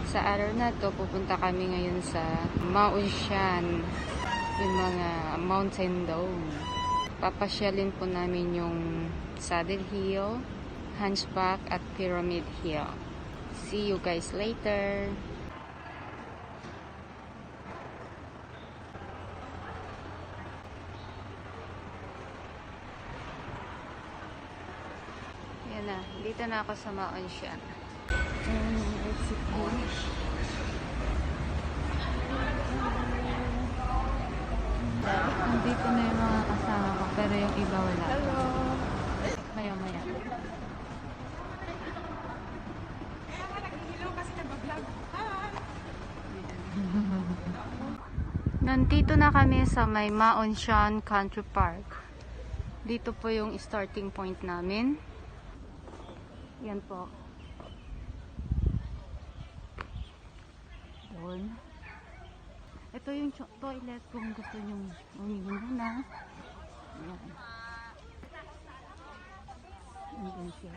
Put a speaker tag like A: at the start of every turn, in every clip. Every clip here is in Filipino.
A: Sa araw na to, pupunta kami ngayon sa Mount Shan, yung mga mountain dome. Papasyalin po namin yung Saddle Hill, Hunchback at Pyramid Hill. See you guys later! Yan na, dito na ako sa Mount Shan. Nandito na yung mga kasama ko, pero yung iba wala. Hello! Maya-maya. Nandito na kami sa may Mount Shan Country Park. Dito po yung starting point namin. Yan po. Doon. Ito yung toilet kung gusto nyo uminom na. Ayan. Ayan siya.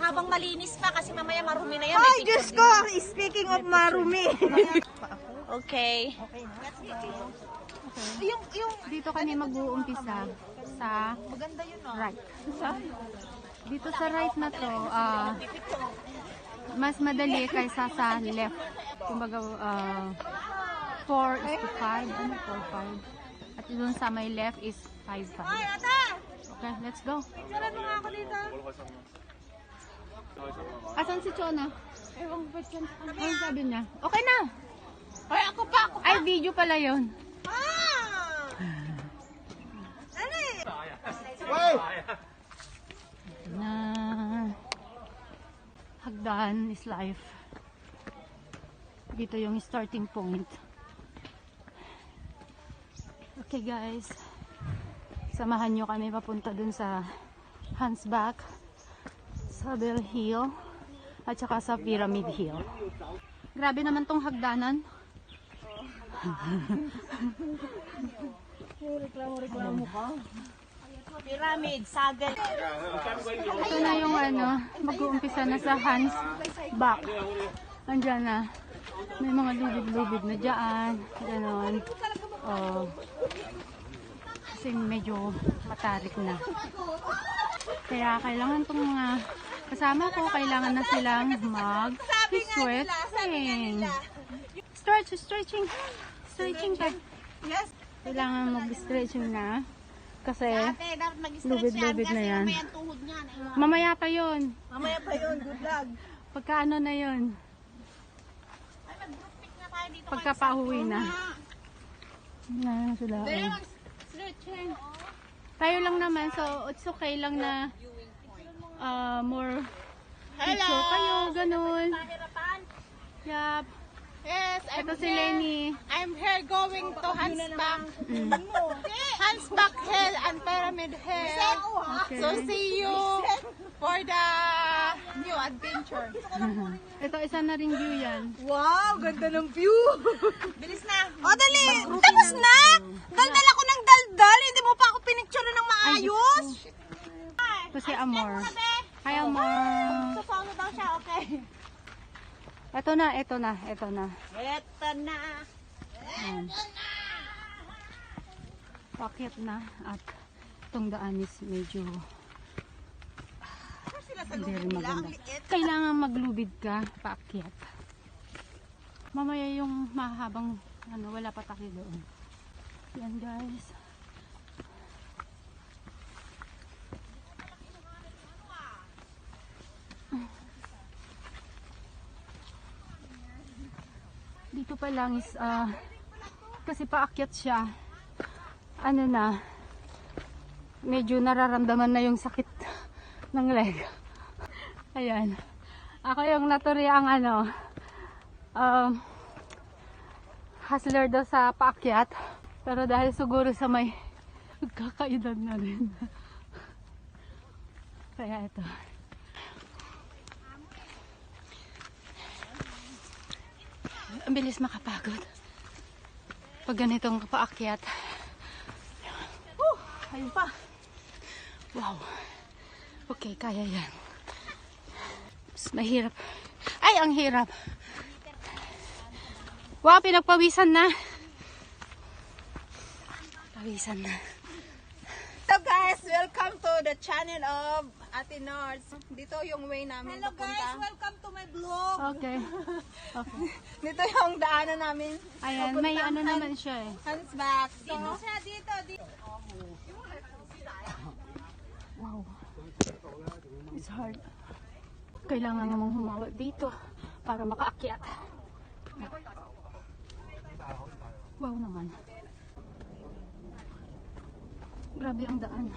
B: Habang malinis pa kasi mamaya marumi na yan.
C: Ay, Diyos ko! Speaking of marumi.
B: Okay.
A: Dito kami mag-uumpisa sa
B: Maganda yun, no?
A: right. Dito sa right na to, mas madali kaysa sa left. Kumbaga, 4:5. Ano 4:5? At dun sa may left is 5:5. Okay, let's go.
B: Picturean mo nga ako dito.
A: Asan si Chona? Ewan ko ba't yan. Ano sabi niya? Okay na!
B: Ay, ako pa!
A: Ay, video pala yun.
B: Ano eh?
A: Na hagdan is life. Dito yung starting point. Okay guys, samahan nyo kami papunta dun sa Hunchback, Saddle Hill at saka sa Pyramid Hill. Grabe naman tong hagdanan.
C: Reklamo ka?
B: Pyramid, saddle.
A: Ito na yung ano, mag-uumpisa na sa Hunchback. Andyan na. May mga lubid-lubid na dyan. Ganon. Oh. Kasi medyo matarik na. Kaya kailangan itong mga kasama ko, kailangan na silang mag-stretching. Stretching ka.
B: Yes.
A: Kailangan mag-stretching na. Kasi
B: Ate, dapat mag-stretch
A: lubid-lubid
B: yan
A: na
B: kasi
A: yan.
B: mamaya ang tuhod niyan.
A: Mamaya pa yun.
B: Mamaya pa yun, good luck.
A: Pagkaano na yun.
B: Ay, mag-group pic na tayo dito.
A: Pagkapauwi na. Na sila.
B: Dali,
A: Oh.
B: mag-stretching.
A: Tayo lang naman, so it's okay lang na more picture kayo, ganun.
B: Pahirapan.
A: Yup.
B: Yes,
A: Ito si Lenny.
B: I'm here going to Hunchback. Hunchback Hill and Pyramid Hill.
A: Okay.
B: So see you for the new adventure.
A: Ito, isa na ring view yan.
C: Wow, ganda ng view.
B: Bilis na.
C: O, dali. Tapos na. Daldal ako ng daldal. Hindi mo pa ako pinicture ng maayos.
A: Ito si Amor. Hi, Amor.
B: Follow daw siya, okay?
A: Ito na.
B: Ito na.
A: Ayan. Pakyat na at itong daan is medyo very maganda. Kailangan maglubid ka paakyat. Mamaya yung mahabang wala pa tayo doon. Yan guys. Dito pa lang is kasi paakyat siya, ano na, medyo nararamdaman na yung sakit ng leg. Ayan, ako yung naturya ang hustler daw sa paakyat, pero dahil siguro sa may kakaedad na rin. Kaya ito. Ang bilis makapagod pag ganitong paakyat. Ayun pa. Wow. Okay, kaya yan. Mas mahirap. Ay, ang hirap. Wow, pinagpawisan na. Pawisan na.
C: So guys, welcome to the channel of Ate Nords. Dito yung way namin papunta. Welcome to my vlog.
A: Okay. Okay.
C: Dito yung daanan namin.
A: Ayan, may ano naman siya eh.
C: Hands back. Dito siya, dito.
A: Wow. It's hard. Kailangan namang humawa dito para makaakyat. Wow naman. Grabe ang daan.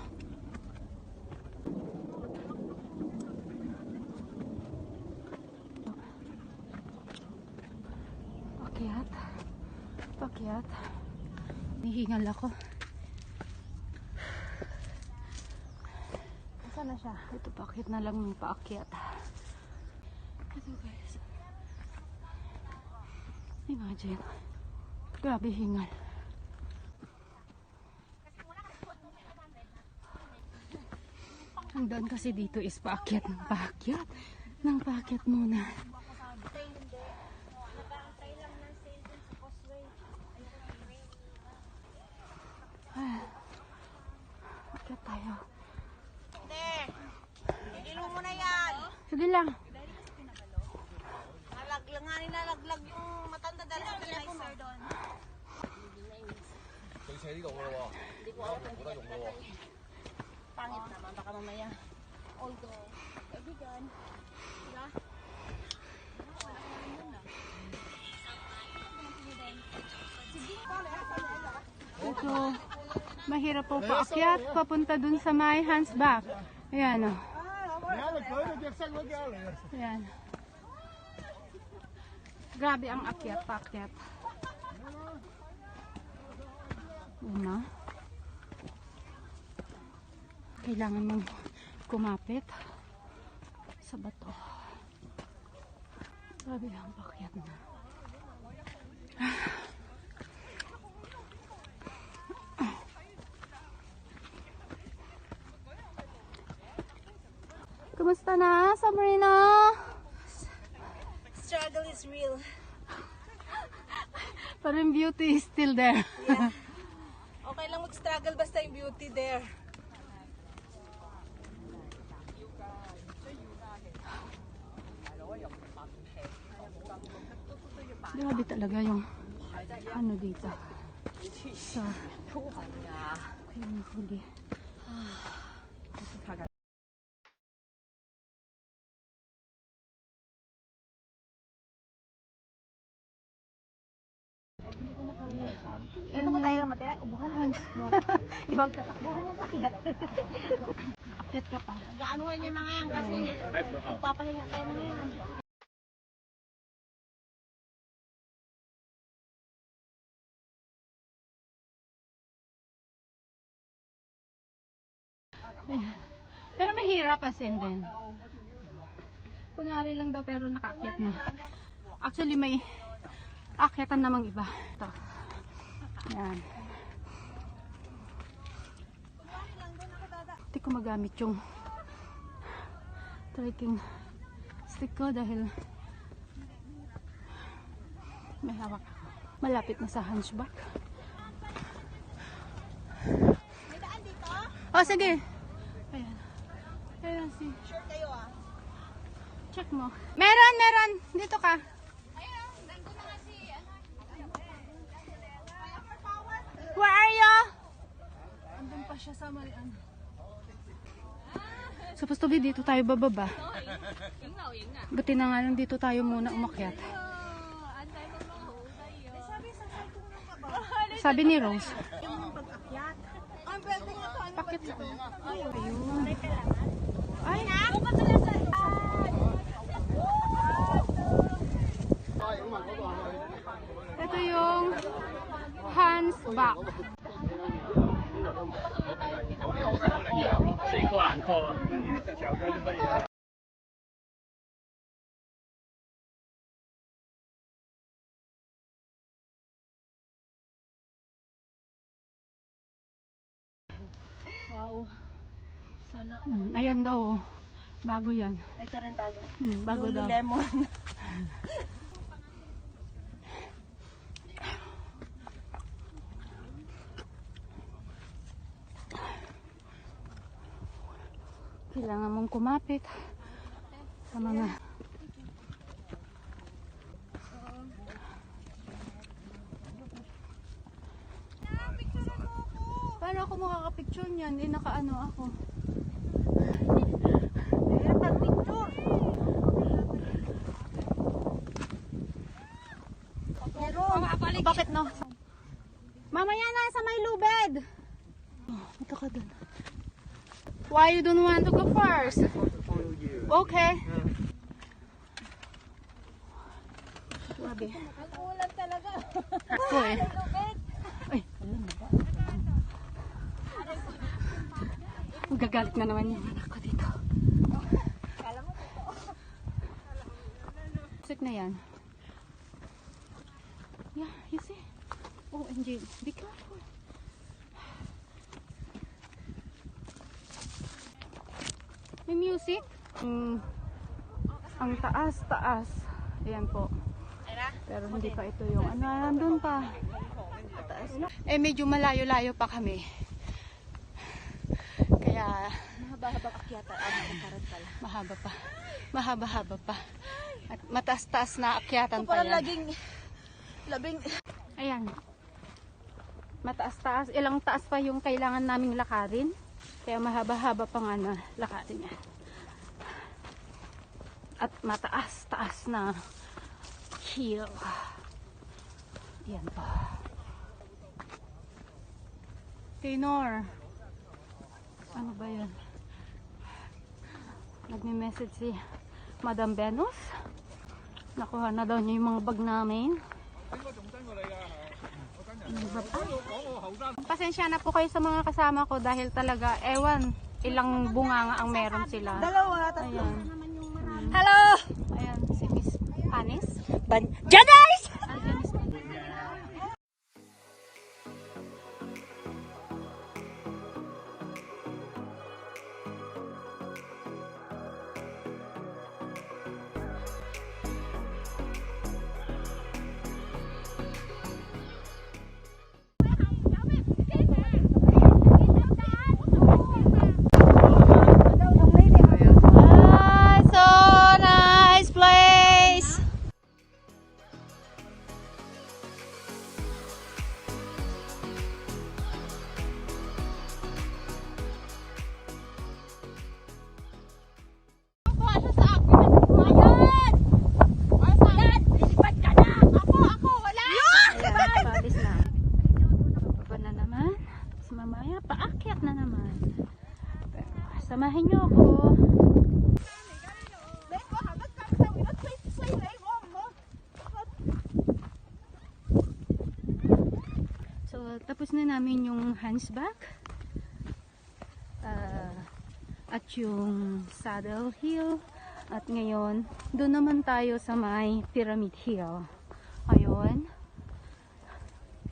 A: Pakyat. Pakyat. Nihingal ako. Saan na siya? Ito, pakyat na lang ng paakyat. Ito guys. Imagine. Grabe hingal. Ang daan kasi dito is paakyat ng paakyat. Ng paakyat muna. Akyat tayo.
C: Hindi. Ilo mo na yan.
A: Sige lang.
C: Nalaglag yung matanda dala sa telepono doon. Pangit naman, baka mamaya. Although, kaibigan. Diba?
A: Ito, mahirap po paakyat. Papunta dun sa may hands back. Ayan o. Ayan. Grabe ang akyat, paakyat. Una. Kailangan mong kumapit sa bato. Grabe ang paakyat na. Kumusta na, Sabrina?
C: Struggle is real.
A: Parang beauty is still there.
C: Yeah. Okay lang mag-struggle basta yung beauty there.
A: Grabe talaga yung ano dito. Sa yung huli.
C: Ito mo tayo matira, ubuhan. Ibang tatakbuhan yung pakigat.
A: Akit ka pa.
C: Gaanuhan yung mga yan kasi magpapahinga tayo mga yan.
A: Pero mahirap asin din. Kunyari lang daw pero nakaakyat na. Actually may akyatan namang iba. Ito. Yan. Hindi ko magamit yung trekking stick ko dahil may hawak ako. Malapit na sa hunchback.
C: May daan dito?
A: Oh, sige. Ayan. Ayan si.
C: Sure kayo ah.
A: Check mo. Meron. Dito ka. Where are you?
C: Andun pa siya sa malian.
A: Supposed to be dito tayo bababa. Buti na nga lang dito tayo muna umakyat. Sabi ni Rose.
C: Yung pag-akyat. Ang building na to.
A: Bakit? Ayun.
C: Ay,
A: Ito yung hands back. Wow. Ayan daw. Bago yan.
C: Ito rin bago.
A: Bago daw.
C: Lululemon.
A: Kailangan mong kumapit sa mga paano ako makakapicture niyan? Nakaano ako.
C: Pag-picture.
A: Bakit no? Mamaya na sa may lubed. Ito ka dun. Why you don't want to go first? Okay. Grabe.
C: Ang ulan talaga.
A: Ako eh. Ay, magagalit na naman yung anak ko dito.
C: Kala mo totoo.
A: Sick na yan. Yeah, you see? Oh, NJ, be careful. May music? Ang taas. Ayan po. Pero hindi pa ito yung ano, nandun pa. Eh, medyo malayo-layo pa kami. Kaya,
C: Mahaba-habang akyata. Nakaran pala.
A: mahaba-haba pa. At mataas-taas na akyatan pa
C: Parang
A: yan.
C: labing.
A: Ayan. Mataas-taas. Ilang taas pa yung kailangan naming lakarin. Kaya mahaba-haba pa nga na lakarin yan. At mataas-taas na hill. Yan pa. Tinor. Ano ba yan? Nagme-message si Madam Venus. Nakuha na daw niya yung mga bag namin. Pasensya na po kayo sa mga kasama ko dahil talaga, ewan, ilang bunga nga ang meron sila.
C: Dalawa.
A: Ayan.
C: Hello!
A: Ayan, si Miss Panis.
C: Janice!
A: Ayan, Miss Panis. Hi, so nice place.
B: Kuha siya sa akin. Ayan! Ayan! Lilipat ka na! Ako! Wala!
A: Ayan, paalis na. Baba na naman. Tapos mamaya, paakyat na naman. Pero, samahin niyo ako. So, tapos na namin yung hunchback. At yung Saddle Hill. At ngayon, doon naman tayo sa may Pyramid Hill. Ayun.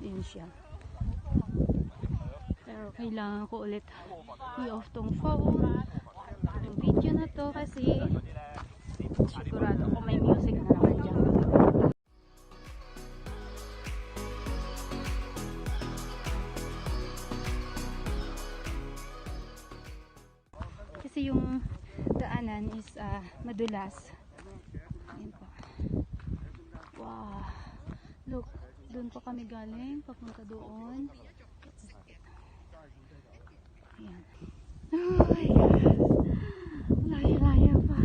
A: Yun siya. Pero kailangan ko ulit i-off tong phone. Yung video na to kasi sigurado ko may music na naman dyan. Kasi yung daanan is madulas. Ayan po. Wow. Look, doon pa kami galing, papunta doon. Ayan. Oh my God. Layo-layo pa.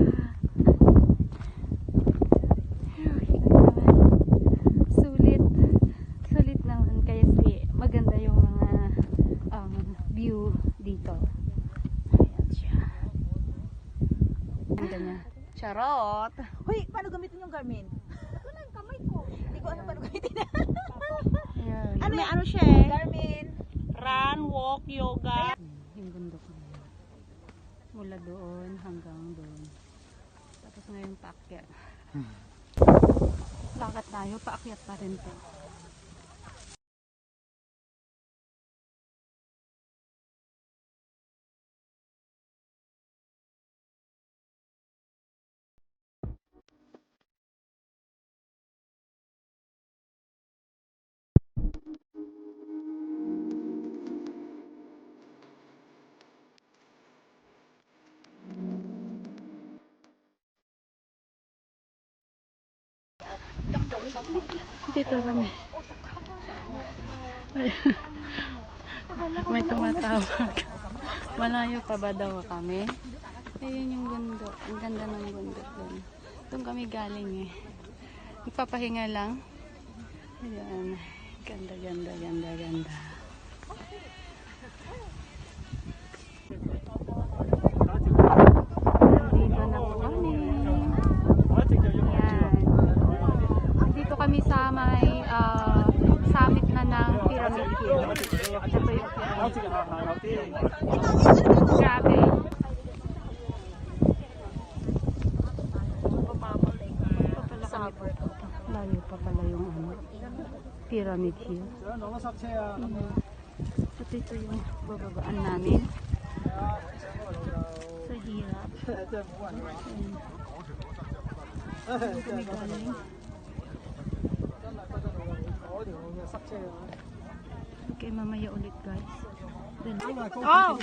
A: Sulit. Sulit naman kasi maganda yung mga view dito. Ayan siya. Ganda niya. Charot!
C: Hoy, paano gamitin yung Garmin? Wala yung kamay ko. Hindi ko ano paano gamitin.
A: Ayan.
C: Ano
B: May
C: yan?
B: ano siya eh.
C: Garmin.
B: Run, walk, yoga.
A: Yung bundok na yun. Mula doon hanggang doon. Tapos ngayon paakyat. Lakad tayo, paakyat pa rin to. Dito kami. May tumatawag. Malayo pa ba daw kami? Ayun yung bundok. Ang ganda ng bundok dun. Doon kami galing eh. Magpapahinga lang. Ayan. Ganda, ganda, ganda, ganda. Nandito na po kami. Ayan. Dito kami sa may summit na ng Pyramid Hill. Ito po yung pyramid. Grabe. Layo pa pala yung Pyramid Hill. At ito yung bababaan namin. Sa hirap. Ayan. Kami galing. Okay, mamaya ulit guys. Oh!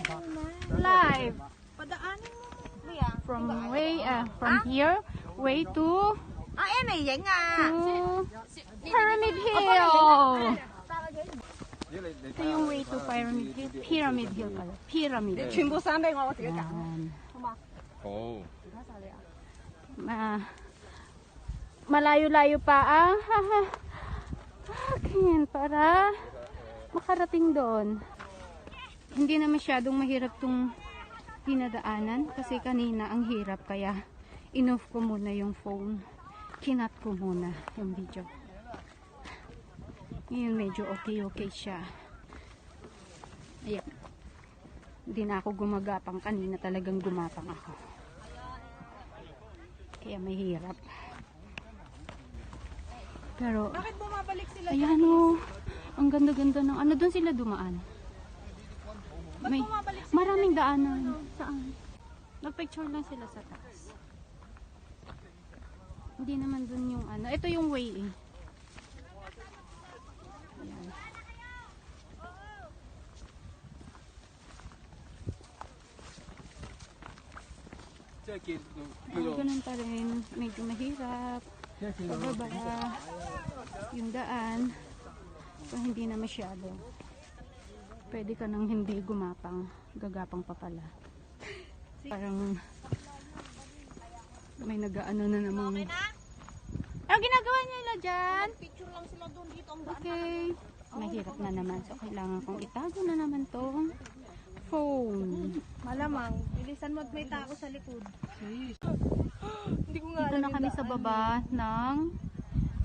A: Live!
C: Padaanin mo. Kuya.
A: From here, way to
C: Ayan na yan nga.
A: Pyramid Hill! Ito yung way to Pyramid Hill. Pyramid Hill pala. Pyramid Hill.
C: 全部3俾我，我自己揀。
A: Ayan.
D: 好。
A: Malayo-layo pa ang akin para makarating doon. Hindi na masyadong mahirap tong dinadaanan kasi kanina ang hirap kaya in-off ko muna yung phone. Kinat ko muna yung video. Ngayon medyo okay siya. Ayan. Hindi na ako gumagapang. Kanina talagang gumapang ako. Kaya mahirap. Pero,
C: Bakit bumabalik sila?
A: ayan o. Ang ganda-ganda ng, ano doon sila dumaan? May, maraming daanan. Saan? Nagpicture lang sila sa taas. Hindi naman doon yung ano. Ito yung way eh. Ayan. Ganun pa rin. Medyo mahirap. Pababa yung daan. Kung hindi na masyado. Pwede ka nang hindi gumapang. Gagapang pa pala. Parang may nag-ano na namang. Ano ginagawa nila dyan?
C: Picture lang sila doon dito.
A: Okay. Mahirap na naman. So, kailangan kong itago na naman tong phone.
C: Malamang. Bilisan mo at may tao sa likod. Hindi ko nga
A: Dito na kami sa baba ng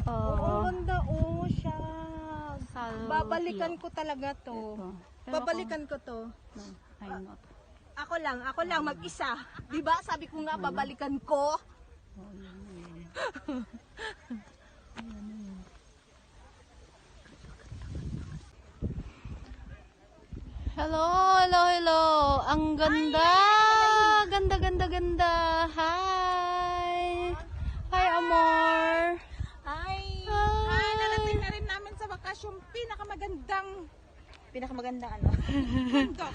C: Ang ganda siya.
A: Sal-
C: Babalikan ko talaga to.
A: Ito. Pero
C: Babalikan ko to.
A: No, I'm not.
C: Ako lang mag-isa. 'Di ba? Sabi ko nga babalikan ko.
A: Oh, yun. Hello. Ang ganda. Ganda. Hi. Hi, Amor.
C: Hi.
A: Hi.
C: Narating na rin namin sa bakasyon pinakamagandang ano. Bundok.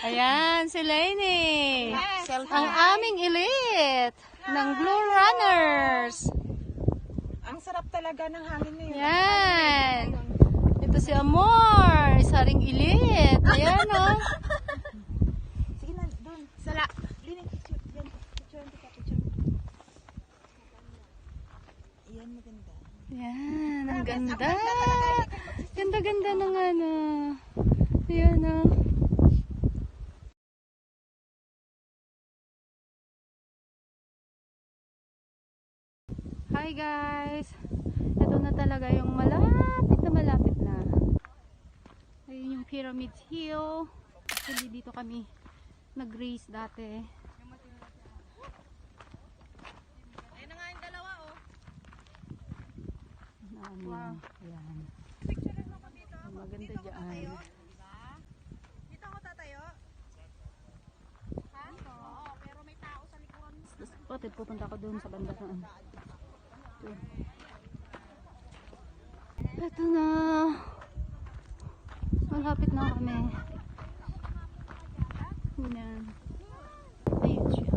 A: Ayan, si Lainey.
C: Yes.
A: Ang aming elite ng Blue Runners.
C: Ang sarap talaga ng hangin ngayon.
A: Yan. Ito si Amor, isa ring elite. Ayan, oh.
C: Sige na, doon. Sala. Lining picture. Yan. Picture. Yan, maganda.
A: Yan, ang ganda. Ganda ng ano. Ayan, oh. Hi guys! Ito na talaga yung malapit na. Ayun yung Pyramid Hill. Actually dito kami nag-race dati.
C: Ayan na nga yung dalawa, oh.
A: Wow. Ayan.
C: Picture mo ko dito.
A: Ang maganda dyan.
C: Dito ako tatayo. Ha? Oo, pero may tao sa likod.
A: Tapos pupunta ko doon sa banda saan. Ito na. Malapit na kami. Yan. Ayun siya.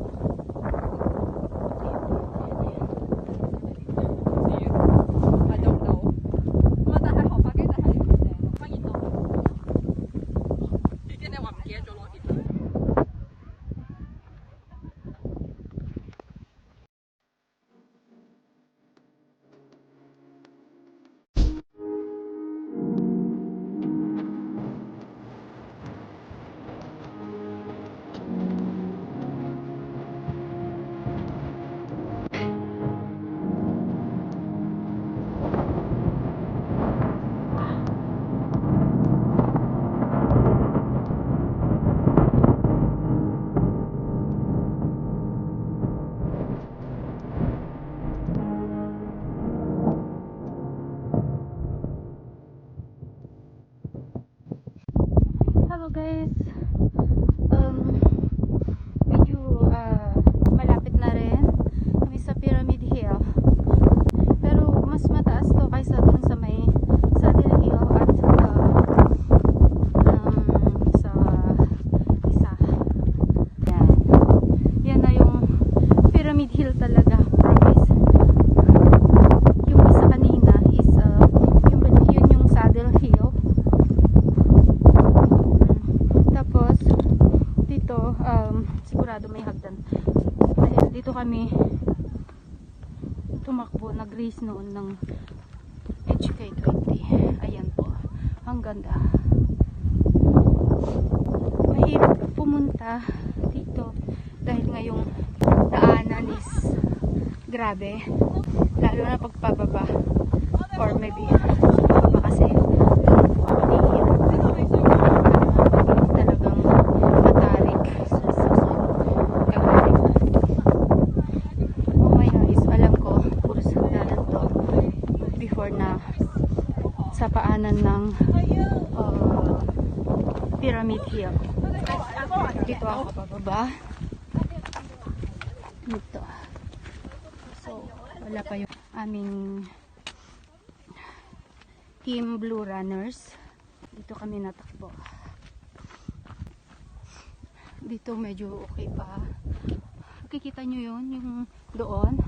A: Hello guys. Medyo malapit na rin kami sa Pyramid Hill. Pero mas mataas to kaysa dun sa may Saddle Hill at sa isa. Yan. Yan na yung Pyramid Hill talaga. Promise. Yung isa kanina is yun yung Saddle Hill. Tapos dito sigurado may hagdan dahil dito kami tumakbo, nag-race noon ng HK20. Ayan po, ang ganda. Mahirap pumunta dito dahil ngayong daanan is grabe, lalo na pagpababa or maybe pababa kasi talagang matarik. Mamaya is alam ko puro sandalan to before na sa paanan ng Pyramid Hill. Dito ako pababa dito. So wala pa yung aming Team Blue Runners. Dito kami natakbo. Dito medyo okay pa. Nakikita nyo yun, yung doon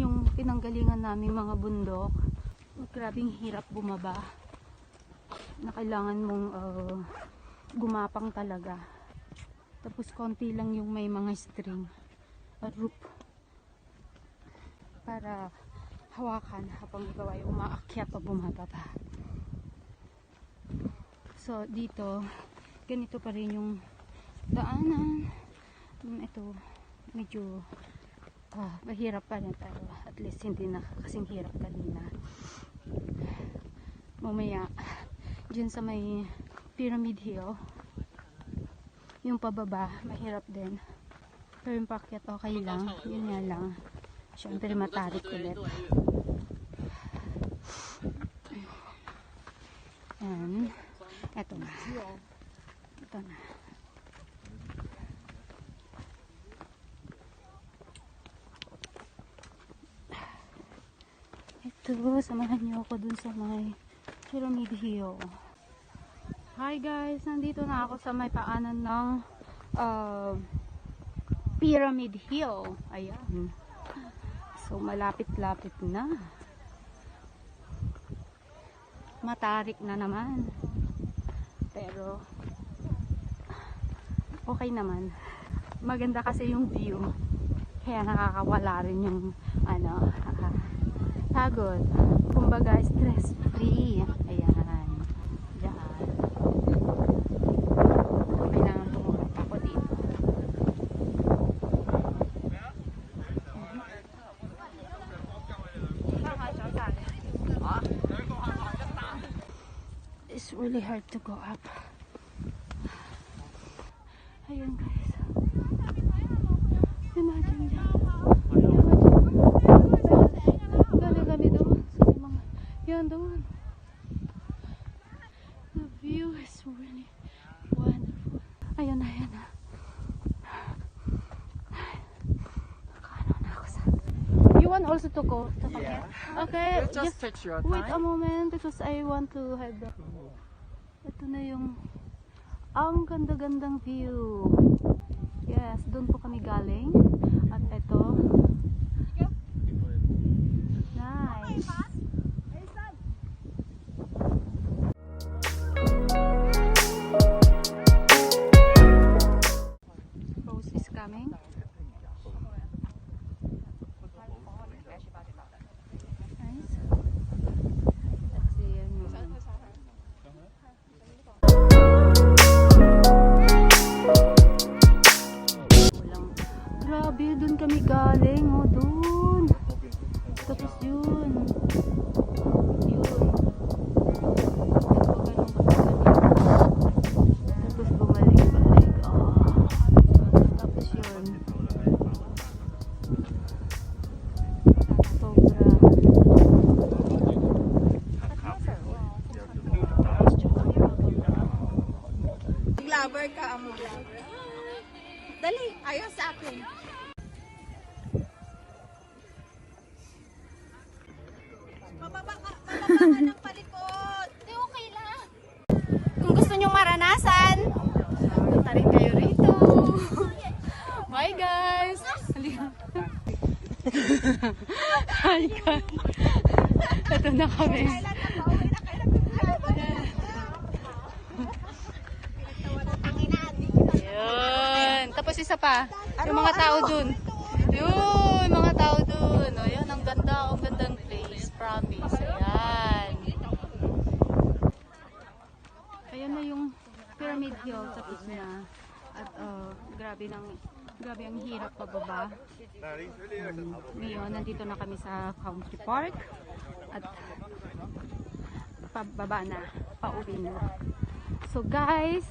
A: yung pinanggalingan namin mga bundok. Grabing hirap bumaba na kailangan mong gumapang talaga. Tapos konti lang yung may mga string at rope para hawakan habang ikaw ay umaakyat o bumababa. So dito ganito pa rin yung daanan. Ito medyo mahirap pa rin, pero at least hindi na kasing hirap kanina. Mamaya dyan sa may Pyramid Hill yung pababa mahirap din, pero yung paakyat okay lang. Yun nga lang, syempre matarik ulit. And eto na, ito na. Ito, samahan niyo ako dun sa may Pyramid Hill. Hi guys, nandito na ako sa may paanan ng Pyramid Hill. Ayan. So malapit-lapit na. Matarik na naman. Pero okay naman. Maganda kasi yung view. Kaya nakakawala rin yung pagod. Kumbaga stress free. Ayan. Diyan. Kailangan pumunta ako dito. It's really hard to go up. Ayun guys. Imagine dyan. Galing kami doon. So, may mga, yan doon. The view is really wonderful. Ayun na, ayun na. Nakaano na ako sa... You want also to go? To come here? Okay,
D: Just take your
A: wait a
D: time.
A: moment because I want to have the... Ito na yung... Ang ganda-gandang view. Yes, doon po kami galing. At ito. Nice.
C: Mag-lover ka, mag-lover. Dali, ayaw sa akin. Mababa ka ng palikod.
A: Hindi, okay lang. Kung gusto nyo maranasan, punta rin kayo rito. Bye guys! Hi guys! Ito na kami. Yun. Tapos isa pa. Yung mga tao dun. Yun, mga tao dun. O, yun, ang gandang place. Promise. Ayan. Ayan na yung Pyramid Hill tapos na. At grabe ang hirap pababa. Ngayon, nandito na kami sa Country Park. At pababa na. Pauwi na. So guys,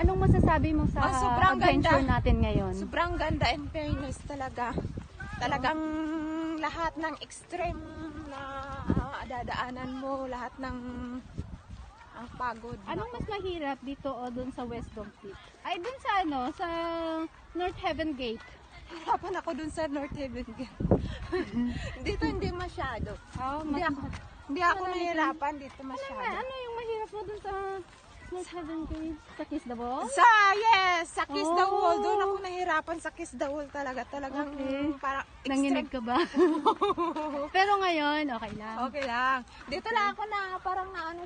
A: anong masasabi mo sa
C: sobrang
A: adventure
C: ganda.
A: natin ngayon?
C: Sobrang ganda and fairness talaga. Talagang lahat ng extreme na dadaanan mo, lahat ng ang pagod.
A: Anong mas mahirap dito o dun sa West Dome Peak? Ay, dun sa sa North Heaven Gate.
C: Hirapan ako dun sa North Haven. Dito hindi masyado.
A: Oh,
C: Hindi ako nahirapan dito masyado.
A: ano yung mahirap mo dun sa North Heaven Gate? Sa Kiss the Ball?
C: Sa Kiss the
A: Oh.
C: Wall. Doon ako nahirapan sa Kiss the Wall talaga. Talagang
A: Okay.
C: parang
A: Nanginig ka ba? Pero ngayon, okay lang.
C: Okay lang. Dito lang ako na parang naano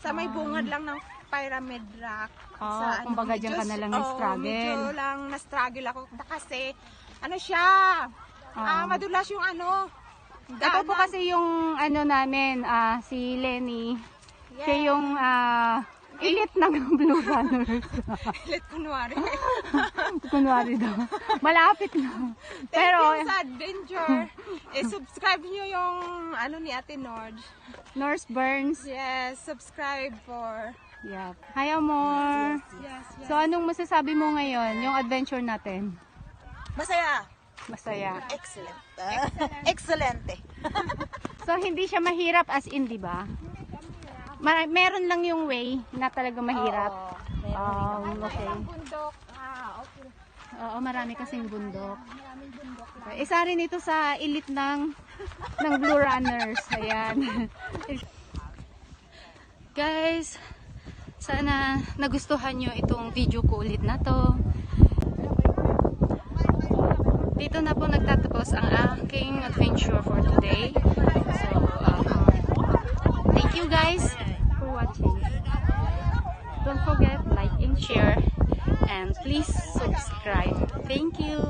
C: sa may bungad lang ng Pyramid Rock.
A: Ah, kumbaga dyan ka na lang na-struggle.
C: Medyo lang na-struggle ako kasi siya, madulas yung
A: Ito po kasi yung namin, si Lenny. Siya yung elite ng Blue Runners.
C: Let kunwari.
A: Kunwari daw. Malapit lang.
C: Pero
A: Pero,
C: sa adventure, subscribe nyo yung ni Ate Nord.
A: Norse Burns.
C: Yes, subscribe for...
A: Yeah. Hi, Amor.
C: Yes.
A: So, anong masasabi mo ngayon? Yung adventure natin?
C: Masaya.
A: Masaya.
C: Excellent. Excelente.
A: So, hindi siya mahirap as in, di ba? Meron lang yung way na talaga mahirap. Okay.
C: Bundok. Okay.
A: Oo, marami kasing bundok. Okay. Isa rin ito sa elite ng Blue Runners. Ayan. Guys, sana nagustuhan nyo itong video ko ulit na to. Dito na po nagtatapos ang aking adventure for today. So, thank you guys for watching. Don't forget, like and share. And please subscribe. Thank you.